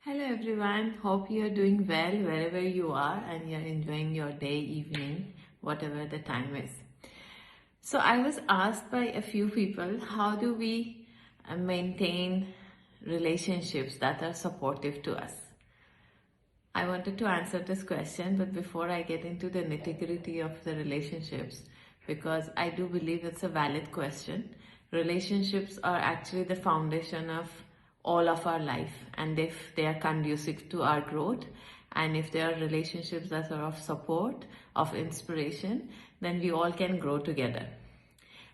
Hello everyone, hope you are doing well wherever you are and you're enjoying your day, evening, whatever the time is. So I was asked by a few people, how do we maintain relationships that are supportive to us? I wanted to answer this question, but before I get into the nitty-gritty of the relationships, because I do believe it's a valid question, relationships are actually the foundation of all of our life, and if they are conducive to our growth, and if they are relationships that are of support, of inspiration, then we all can grow together.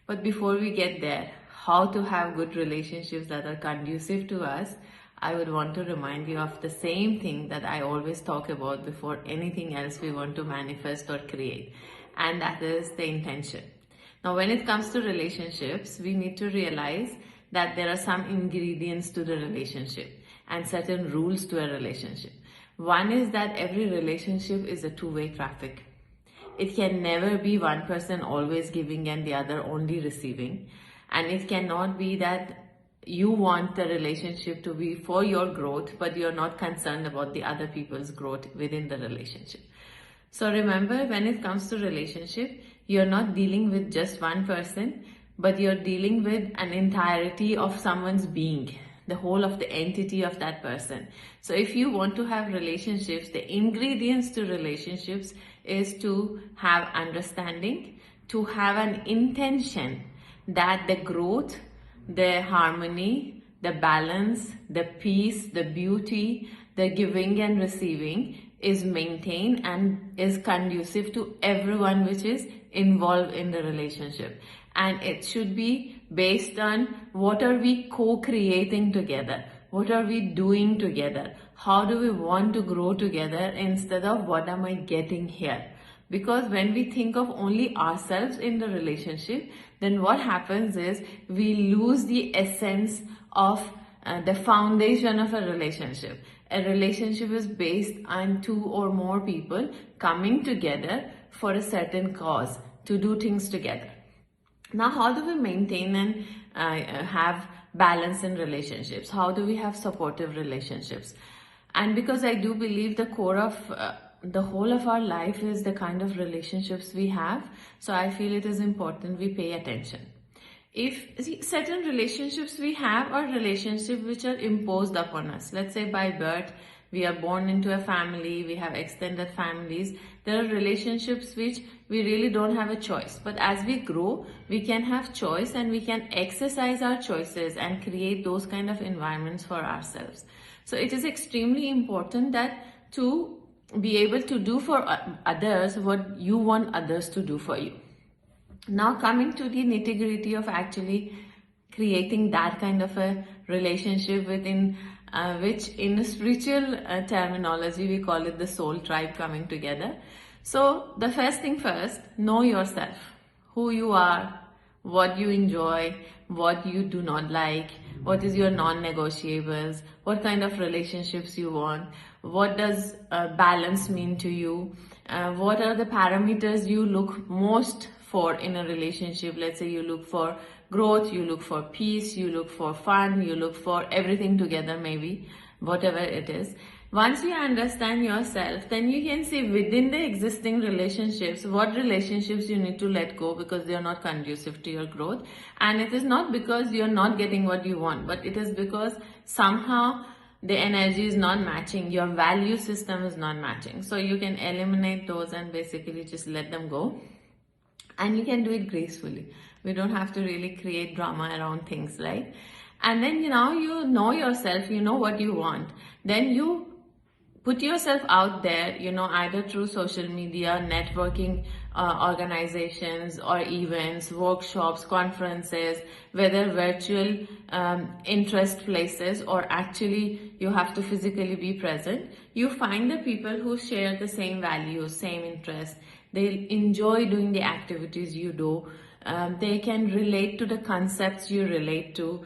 But before we get there, how to have good relationships that are conducive to us, I would want to remind you of the same thing that I always talk about before anything else we want to manifest or create, and that is the intention. Now, when it comes to relationships, we need to realize that there are some ingredients to the relationship and certain rules to a relationship. One is that every relationship is a two-way traffic. It can never be one person always giving and the other only receiving. And it cannot be that you want the relationship to be for your growth, but you're not concerned about the other people's growth within the relationship. So remember, when it comes to relationship, you're not dealing with just one person, but you're dealing with an entirety of someone's being, the whole of the entity of that person. So if you want to have relationships, the ingredients to relationships is to have understanding, to have an intention that the growth, the harmony, the balance, the peace, the beauty, the giving and receiving is maintained and is conducive to everyone which is involved in the relationship. And it should be based on what are we co-creating together, what are we doing together, how do we want to grow together instead of what am I getting here. Because when we think of only ourselves in the relationship, then what happens is we lose the essence of the foundation of a relationship. A relationship is based on two or more people coming together for a certain cause, to do things together. Now, how do we maintain and have balance in relationships? How do we have supportive relationships? And because I do believe the core of the whole of our life is the kind of relationships we have, so I feel it is important we pay attention. If certain relationships we have are relationships which are imposed upon us, let's say by birth, we are born into a family, we have extended families, there are relationships which we really don't have a choice. But as we grow, we can have choice and we can exercise our choices and create those kind of environments for ourselves. So it is extremely important that to be able to do for others what you want others to do for you. Now coming to the nitty-gritty of actually creating that kind of a relationship within which in a spiritual terminology we call it the soul tribe coming together. So the first thing first, know yourself, who you are, what you enjoy, what you do not like, what is your non-negotiables, what kind of relationships you want, what does balance mean to you, what are the parameters you look most for in a relationship. Let's say you look for growth, you look for peace, you look for fun, you look for everything together, maybe whatever it is. Once you understand yourself, then you can see within the existing relationships what relationships you need to let go because they are not conducive to your growth. And it is not because you're not getting what you want, but it is because somehow the energy is not matching, your value system is not matching. So you can eliminate those and basically just let them go. And you can do it gracefully. We don't have to really create drama around things, right? And then, you know yourself, you know what you want. Then you put yourself out there, either through social media, networking organizations or events, workshops, conferences, whether virtual interest places or actually you have to physically be present. You find the people who share the same values, same interests. They enjoy doing the activities you do. They can relate to the concepts you relate to.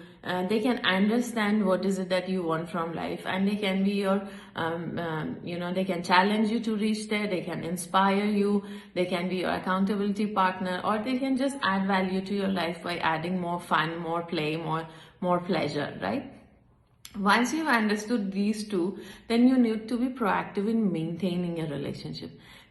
They can understand what is it that you want from life, and they can be your, they can challenge you to reach there. They can inspire you. They can be your accountability partner, or they can just add value to your life by adding more fun, more play, more pleasure, right? Once you've understood these two, then you need to be proactive in maintaining a relationship.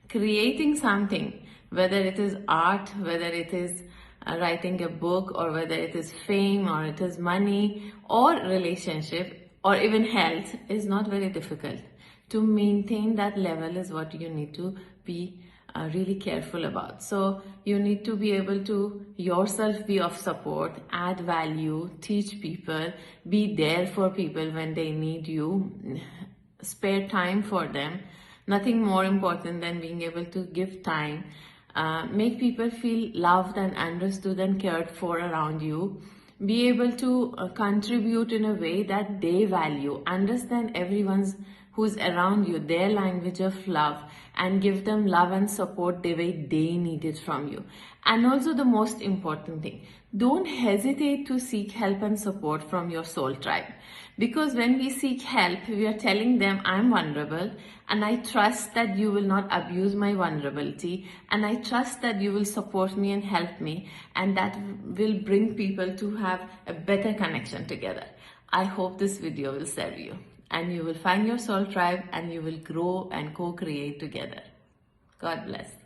Creating something, whether it is art, whether it is writing a book, or whether it is fame, or it is money, or relationship, or even health, is not very difficult. To maintain that level is what you need to be really careful about. So you need to be able to yourself be of support, add value, teach people, be there for people when they need you, spare time for them. Nothing more important than being able to give time, make people feel loved and understood and cared for around you. Be able to contribute in a way that they value, understand everyone's who's around you, their language of love, and give them love and support the way they need it from you. And also the most important thing, don't hesitate to seek help and support from your soul tribe. Because when we seek help, we are telling them, I'm vulnerable and I trust that you will not abuse my vulnerability, and I trust that you will support me and help me, and that will bring people to have a better connection together. I hope this video will serve you, and you will find your soul tribe and you will grow and co-create together. God bless.